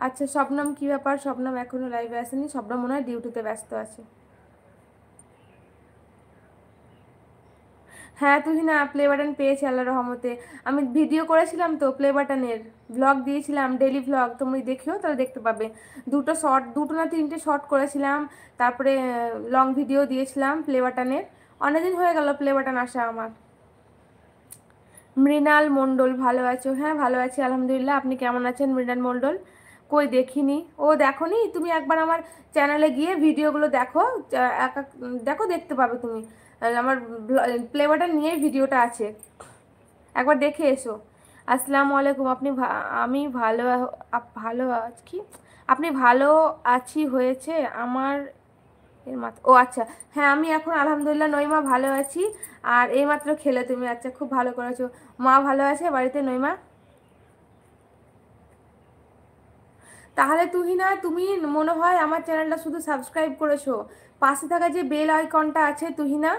আচ্ছা শবনম, কি ব্যাপার? শবনম এখনো লাইভে আসেনি, শবনম মনে হয় ডিউটিতে ব্যস্ত আছে। হ্যাঁ তুহিনা, প্লে বাটন পেয়েছি আল্লাহ রহমতে। আমি ভিডিও করেছিলাম তো প্লে বাটনের, ভ্লগ দিয়েছিলাম, ডেলি ভ্লগ, তুমি দেখিও তাহলে দেখতে পাবে। দুটো শর্ট, দুটো না তিনটে শর্ট করেছিলাম, তারপরে লং ভিডিও দিয়েছিলাম প্লে বাটনের। অনেকদিন হয়ে গেল প্লে বাটন আসা আমার। মৃণাল মণ্ডল, ভালো আছো? হ্যাঁ ভালো আছি আলহামদুলিল্লাহ, আপনি কেমন আছেন মৃণাল মণ্ডল? কই দেখিনি। ও দেখোনি তুমি? একবার আমার চ্যানেলে গিয়ে ভিডিওগুলো দেখো, দেখো, দেখতে পাবে তুমি। আমার প্লে বাটন নিয়েই ভিডিওটা আছে, একবার দেখে এসো। আসসালামু আলাইকুম, আমি ভালো ভালো কি আপনি ভালো আছি হয়েছে আমার এর মাত্র, ও আচ্ছা। হ্যাঁ আমি এখন আলহামদুলিল্লাহ নইমা ভালো আছি। আর এইমাত্র খেলে তুমি? আচ্ছা খুব ভালো করেছো। মা ভালো আছে বাড়িতে নইমা? তাহলে তুহিনা তুমি মনে হয় আমার চ্যানেলটা শুধু সাবস্ক্রাইব করেছো, পাশে থাকা যে বেল আইকনটা আছে তুহিনা,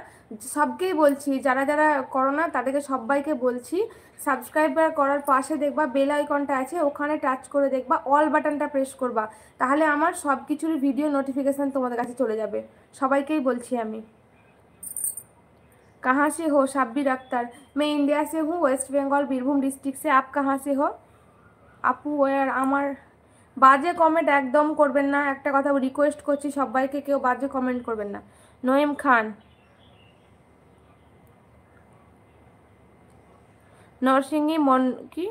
সবকেই বলছি, যারা যারা করো না তাদেরকে সবাইকে বলছি, সাবস্ক্রাইব করার পাশে দেখবা বেল আইকনটা আছে, ওখানে টাচ করে দেখবা অল বাটনটা প্রেস করবা, তাহলে আমার সব কিছুর ভিডিও নোটিফিকেশান তোমাদের কাছে চলে যাবে। সবাইকেই বলছি আমি। कहाँ से हो? शब्बीर अख्तर। मैं इंडिया से हूँ, वेस्ट बंगाल बीरभूम डिस्ट्रिक्ट से। आप कहाँ से हो? আপু ওয়ার আমার বাজে কমেন্ট একদম করবেন না, একটা কথা রিকোয়েস্ট করছি সবাইকে, কেউ বাজে কমেন্ট করবেন না। নঈম খান, নরসিংহী মন কি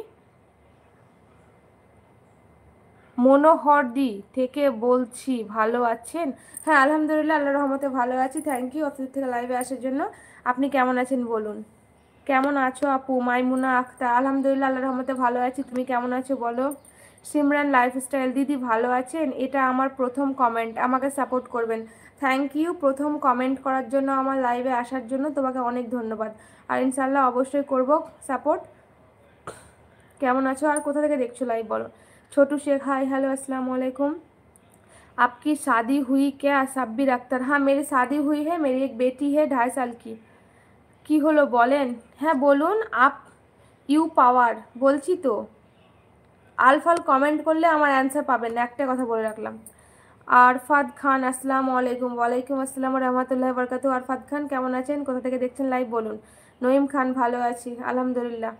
মনোহরদি থেকে বলছি, ভালো আছেন? হ্যাঁ আলহামদুলিল্লাহ আল্লাহ রহমতে ভালো আছি, থ্যাংক ইউ অফিস থেকে লাইভে আসার জন্য। আপনি কেমন আছেন বলুন? কেমন আছো আপু? মাইমুনা আক্তার, আলহামদুলিল্লাহ আল্লাহর রহমতে ভালো আছি, তুমি কেমন আছো বলো? সিমরান লাইফস্টাইল, দিদি ভালো আছেন? এটা আমার প্রথম কমেন্ট, আমাকে সাপোর্ট করবেন। থ্যাংক ইউ প্রথম কমেন্ট করার জন্য, আমার লাইভে আসার জন্য তোমাকে অনেক ধন্যবাদ। আর ইনশাল্লাহ অবশ্যই করব সাপোর্ট। কেমন আছো আর কোথা থেকে দেখছো লাইভ বলো? ছোটু শেখ, হাই হ্যালো আসসালাमु अलैकुम। आपकी शादी हुई क्या शब्बीर अख्तर? हाँ मेरी शादी हुई है, मेरी एक बेटी है 2.5 साल की। কি হলো বলেন? হ্যাঁ বলুন। আপ ইউ পাওয়ার বলছি তো, আলফাল কমেন্ট করলে আমার অ্যান্সার পাবেন না, একটা কথা বলে রাখলাম। আরফাদ খান, আসসালামু আলাইকুম। ওয়ালাইকুম আসসালাম রহমতুল্লাহ বরকাতু। আরফাদ খান কেমন আছেন, কোথা থেকে দেখছেন লাইভ বলুন? নঈম খান, ভালো আছি আলহামদুলিল্লাহ।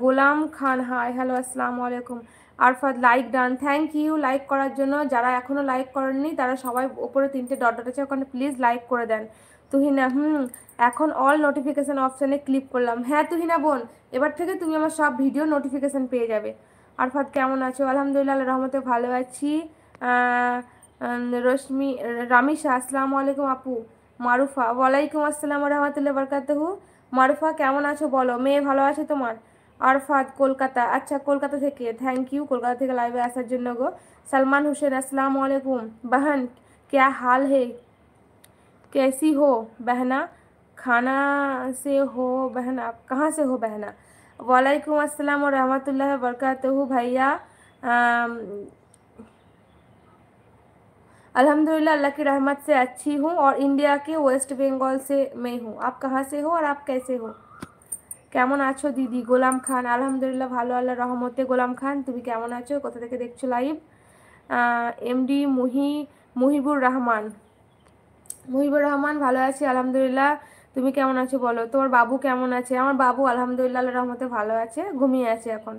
গোলাম খান, হাই হ্যালো আসসালামু আলাইকুম। Arfad, like done, thank you like করার জন্য। যারা এখনও লাইক করেননি তারা সবাই ওপরে 3টে ডট ডট আছে, ওখানে প্লিজ লাইক করে দেন। তুহিনা, এখন অল নোটিফিকেশান অপশানে ক্লিক করলাম। হ্যাঁ তুহিনা বোন, এবার থেকে তুমি আমার সব ভিডিও নোটিফিকেশান পেয়ে যাবে। আরফাত কেমন আছো? আলহামদুলিল্লাহ আল্লাহর রহমতে ভালো আছি। রশ্মি রামিশা, আসসালামু আলাইকুম আপু। মারুফা, ওয়ালাইকুম আসসালাম রহমতুল্লাহ বরকাতুহু। মারুফা কেমন আছো বলো? মেয়ে ভালো আছে তোমার? আরফাত কলকাতা, আচ্ছা কলকাতা থেকে, থ্যাংক ইউ কলকাতা থেকে লাইভে আসার জন্য গো। सलमान हुसैन, अस्सलाम वालेकुम। बहन क्या हाल है, कैसी हो बहना? खाना से हो बहन? आप कहाँ से हो बहना? वालेकुम अस्सलाम और रहमतुल्लाह बरकातहू भैया। अल्हम्दुलिल्लाह अल्लाह की रहमत से अच्छी हूँ, और इंडिया के वेस्ट बंगाल से मैं हूँ। आप कहाँ से हो और आप कैसे हो? কেমন আছো দিদি? গোলাম খান, আলহামদুলিল্লাহ ভালো আল্লাহ রহমতে। গোলাম খান তুমি কেমন আছো, কোথা থেকে দেখছো লাইভ? এমডি মুহিবুর রহমান, মুহিবুর রহমান, ভালো আছি আলহামদুলিল্লাহ, তুমি কেমন আছো বলো? তোমার বাবু কেমন আছে? আমার বাবু আলহামদুলিল্লাহ আল্লাহর রহমতে ভালো আছে, ঘুমিয়ে আছে এখন।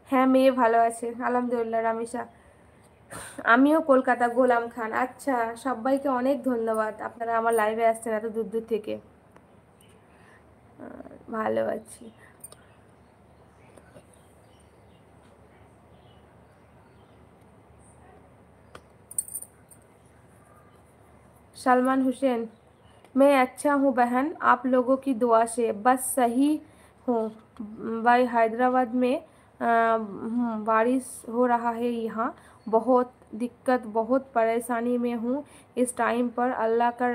হ্যাঁ মেয়ে ভালো আছে আলহামদুলিল্লাহ। রামিসা, আমিও কলকাতা। গোলাম খান, আচ্ছা সবাইকে অনেক ধন্যবাদ, আপনারা আমার লাইভে আসছেন এত দূর দূর থেকে। ভালো আছি। सलमान हुसैन, मैं अच्छा हूँ बहन, आप लोगों की दुआ से बस सही हूँ। भाई हैदराबाद में बारिश हो रहा है, यहाँ बहुत दिक्कत, बहुत परेशानी में हूँ इस टाइम पर। अल्लाह का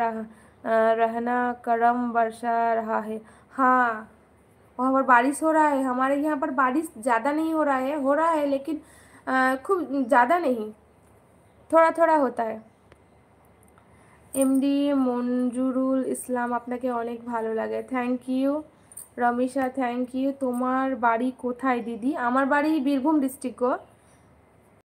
रहना करम बरसा रहा है। हाँ वहाँ पर बारिश हो रहा है, हमारे यहाँ पर बारिश ज़्यादा नहीं हो रहा है, हो रहा है लेकिन खूब ज़्यादा नहीं, थोड़ा थोड़ा होता है। এমডি মঞ্জুরুল ইসলাম, আপনাকে অনেক ভালো লাগে, thank you. Ramisha, thank you. তোমার বাড়ি কোথায় দিদি? আমার বাড়ি বীরভূম ডিস্ট্রিক্ট গো।